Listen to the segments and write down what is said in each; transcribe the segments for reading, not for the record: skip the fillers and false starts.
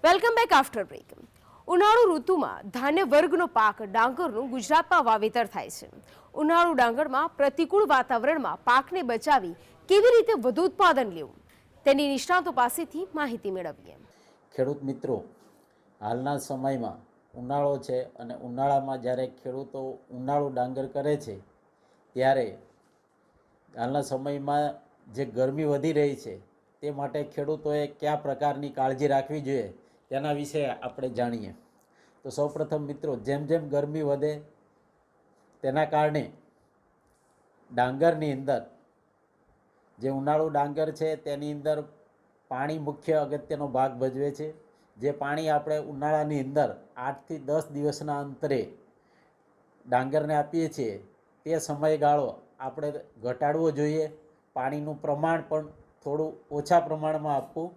Welcome back after break. ઉનાળુ ઋતુમાં ધાન્ય વર્ગનો પાક ડાંગરનું ગુજરાતમાં વાવેતર થાય છે. ઉનાળુ ડાંગરમાં પ્રતિકૂળ વાતાવરણમાં પાકને બચાવી કેવી રીતે વધુ ઉત્પાદન લેવું તેની નિષ્ણાતો પાસેથી માહિતી મેળવીએ. ખેડૂત મિત્રો, હાલના સમયમાં ઉનાળો છે અને ઉનાળામાં જ્યારે ખેડૂતો ઉનાળુ ડાંગર કરે છે ત્યારે હાલના સમયમાં જે ગરમી વધી રહી છે તે માટે ખેડૂતોએ કયા પ્રકારની કાળજી રાખવી જોઈએ તેના વિશે આપણે જાણીએ. તો સૌપ્રથમ મિત્રો, જેમ જેમ ગરમી વધે તેના કારણે ડાંગરની અંદર જે ઉનાળુ ડાંગર છે તેની અંદર પાણી મુખ્ય અગત્યનો ભાગ ભજવે છે. જે પાણી આપણે ઉનાળાની અંદર 8 થી 10 દિવસના અંતરે ડાંગરને આપીએ છીએ તે સમયગાળો આપણે ઘટાડવો જોઈએ. પાણીનું પ્રમાણ પણ થોડું ઓછા પ્રમાણમાં આપવું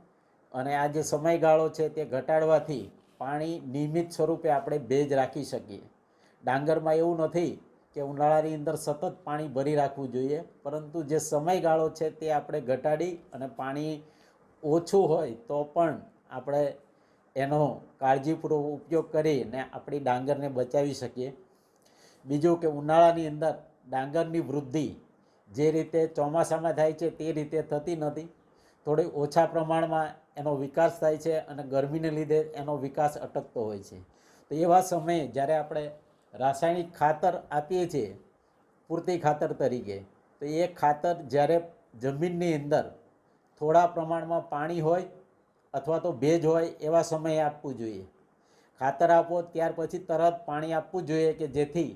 અને આ જે સમયગાળો છે તે ઘટાડવાથી પાણી નિયમિત સ્વરૂપે આપણે ભેજ રાખી શકીએ. ડાંગરમાં એવું નથી કે ઉનાળાની અંદર સતત પાણી ભરી રાખવું જોઈએ, પરંતુ જે સમયગાળો છે તે આપણે ઘટાડી અને પાણી ઓછું હોય તો પણ આપણે એનો કાળજીપૂર્વક ઉપયોગ કરીને આપણી ડાંગરને બચાવી શકીએ. બીજું કે ઉનાળાની અંદર ડાંગરની વૃદ્ધિ જે રીતે ચોમાસામાં થાય છે તે રીતે થતી નથી. થોડી ઓછા પ્રમાણમાં એનો વિકાસ થાય છે અને ગરમીને લીધે એનો વિકાસ અટકતો હોય છે. તો એવા સમયે જ્યારે આપણે રાસાયણિક ખાતર આપીએ છીએ પૂરતી ખાતર તરીકે, તો એ ખાતર જ્યારે જમીનની અંદર થોડા પ્રમાણમાં પાણી હોય અથવા તો ભેજ હોય એવા સમયે આપવું જોઈએ. ખાતર આપો ત્યાર પછી તરત પાણી આપવું જોઈએ કે જેથી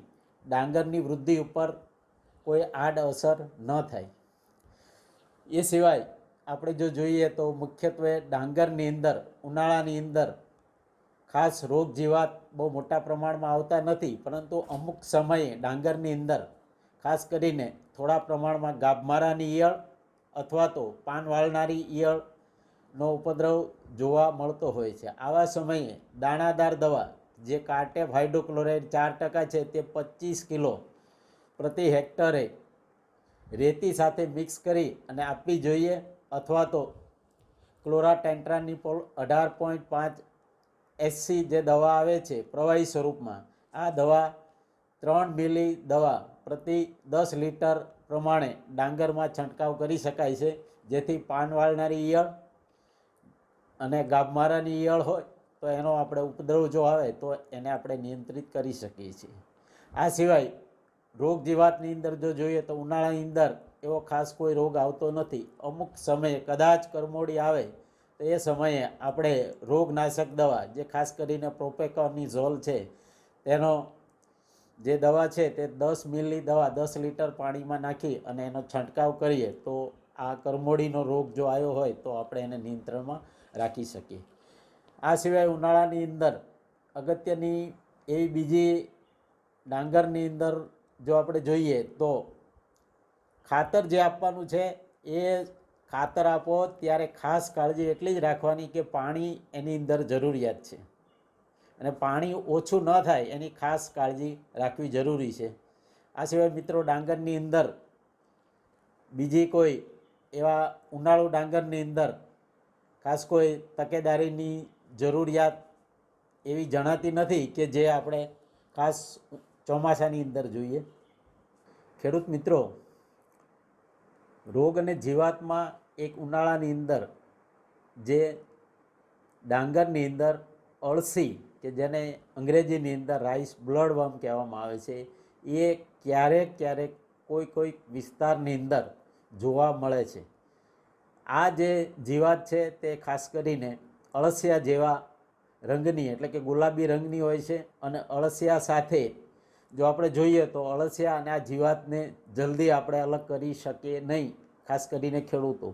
ડાંગરની વૃદ્ધિ ઉપર કોઈ આડઅસર ન થાય. એ સિવાય આપણે જો જોઈએ તો મુખ્યત્વે ડાંગરની અંદર ઉનાળાની અંદર ખાસ રોગ જીવાત બહુ મોટા પ્રમાણમાં આવતા નથી, પરંતુ અમુક સમયે ડાંગરની અંદર ખાસ કરીને થોડા પ્રમાણમાં ગાભમારાની ઈયળ અથવા તો પાન વાળનારી ઈયળનો ઉપદ્રવ જોવા મળતો હોય છે. આવા સમયે દાણાદાર દવા જે કાર્ટેપ હાઇડ્રોક્લોરાઇડ 4% છે તે 25 કિલો પ્રતિ હેક્ટરે રેતી સાથે મિક્સ કરી અને આપવી જોઈએ, અથવા તો ક્લોરાટેન્ટ્રાનિપોલ 18.5 SC જે દવા આવે છે પ્રવાહી સ્વરૂપમાં, આ દવા 3 મિલી દવા પ્રતિ 10 લીટર પ્રમાણે ડાંગરમાં છંટકાવ કરી શકાય છે, જેથી પાન વાળનારી ઈયળ અને ગાભમારાની ઈયળ હોય તો એનો આપણે ઉપદ્રવ જો આવે તો એને આપણે નિયંત્રિત કરી શકીએ છીએ. આ સિવાય રોગ જીવાતની અંદર જો જોઈએ તો ઉનાળાની અંદર એવો ખાસ કોઈ રોગ આવતો નથી. અમુક સમયે કદાચ કરમોડી આવે તો એ સમયે આપણે રોગનાશક દવા જે ખાસ કરીને પ્રોપેકોનિઝોલ છે તેનો જે દવા છે તે 10 મિલી દવા 10 લીટર પાણીમાં નાખી અને એનો છંટકાવ કરીએ તો આ કરમોડીનો રોગ જો આવ્યો હોય તો આપણે એને નિયંત્રણમાં રાખી શકીએ. આ સિવાય ઉનાળાની અંદર અગત્યની એવી બીજી ડાંગરની અંદર જો આપણે જોઈએ તો ખાતર જે આપવાનું છે એ ખાતર આપો ત્યારે ખાસ કાળજી એટલી જ રાખવાની કે પાણી એની અંદર જરૂરિયાત છે અને પાણી ઓછું ન થાય એની ખાસ કાળજી રાખવી જરૂરી છે. આ સિવાય મિત્રો, ડાંગરની અંદર બીજી કોઈ એવા ઉનાળુ ડાંગરની અંદર ખાસ કોઈ તકેદારીની જરૂરિયાત એવી જણાતી નથી કે જે આપણે ખાસ ચોમાસાની અંદર જોઈએ. ખેડૂત મિત્રો, રોગ અને જીવાતમાં એક ઉનાળાની અંદર જે ડાંગરની અંદર અળસી કે જેને અંગ્રેજીની અંદર રાઈસ બ્લડવર્મ કહેવામાં આવે છે, એ ક્યારેક કોઈ વિસ્તારની અંદર જોવા મળે છે. આ જે જીવાત છે તે ખાસ કરીને અળસિયા જેવા રંગની એટલે કે ગુલાબી રંગની હોય છે અને અળસિયા સાથે જો આપણે જોઈએ તો અળસિયા અને આ જીવાતને જલ્દી આપણે અલગ કરી શકીએ નહીં, ખાસ કરીને ખેડૂતો.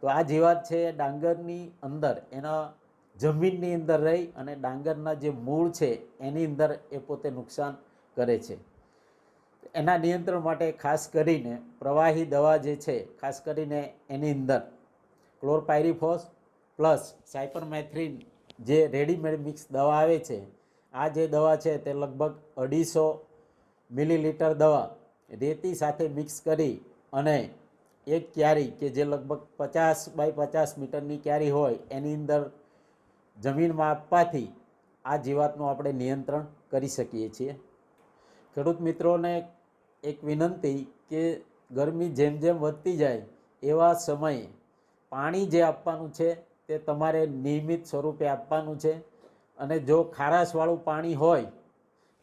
તો આ જીવાત છે ડાંગરની અંદર એના જમીનની અંદર રહી અને ડાંગરના જે મૂળ છે એની અંદર એ પોતે નુકસાન કરે છે. એના નિયંત્રણ માટે ખાસ કરીને પ્રવાહી દવા જે છે, ખાસ કરીને એની અંદર ક્લોરપાયરીફોસ પ્લસ સાયપરમેથ્રિન જે રેડીમેડ મિક્સ દવા આવે છે, આ જે દવા છે તે લગભગ 250 મિલીલીટર દવા રેતી સાથે મિક્સ કરી અને એક ક્યારી કે જે લગભગ 50 બાય 50 મીટરની ક્યારી હોય એની અંદર જમીનમાં આપવાથી આ જીવાતનું આપણે નિયંત્રણ કરી શકીએ છીએ. ખેડૂત મિત્રોને એક વિનંતી કે ગરમી જેમ જેમ વધતી જાય એવા સમયે પાણી જે આપવાનું છે તે તમારે નિયમિત સ્વરૂપે આપવાનું છે. અને જો ખારાશવાળું પાણી હોય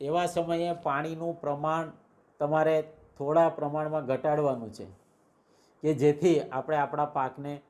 એવા સમયે પાણીનું પ્રમાણ તમારે થોડા પ્રમાણમાં ઘટાડવાનું છે કે જેથી આપણે આપણા પાકને